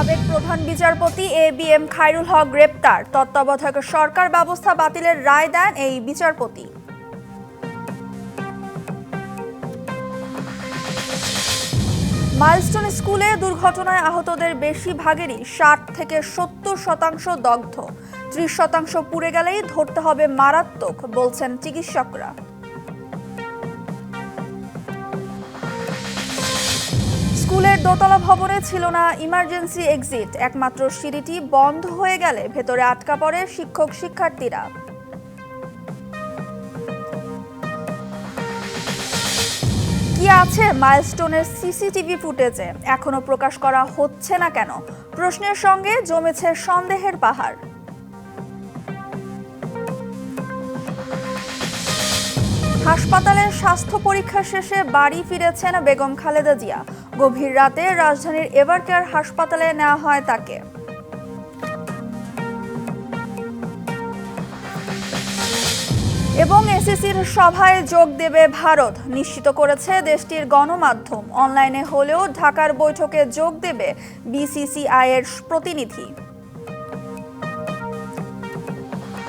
সাবেক প্রধান বিচারপতি এবিএম খায়রুল হক গ্রেপ্তার। তত্ত্বাবধায়ক সরকার ব্যবস্থা বাতিলের রায় দেন এই বিচারপতি। মাইলস্টোন স্কুলে দুর্ঘটনায় আহতদের বেশিরভাগেরই 60 থেকে 70% দগ্ধ, 30% পুড়ে গেলেই ধরতে হবে মারাত্মক, বলছেন চিকিৎসকরা। স্কুলের দোতলা ভবনে ছিল না ইমার্জেন্সি এক্সিট, একমাত্র সিঁড়িটি বন্ধ হয়ে গেলে ভেতরে আটকা পড়ে শিক্ষক শিক্ষার্থীরা। কি আছে মাইলস্টোনের সিসিটিভি ফুটেজে, এখনো প্রকাশ করা হচ্ছে না কেন? প্রশ্নের সঙ্গে জমেছে সন্দেহের পাহাড়। হাসপাতালে স্বাস্থ্য পরীক্ষা শেষে বাড়ি ফিরেছেন বেগম খালেদা জিয়া। গভীর রাতে রাজধানীর এভারকেয়ার হাসপাতালে নেওয়া হয় তাকে। এবং এসিসির সভায় যোগ দেবে ভারত, নিশ্চিত করেছে দেশটির গণমাধ্যম। অনলাইনে হলেও ঢাকার বৈঠকে যোগ দেবে বিসিসিআই এর প্রতিনিধি।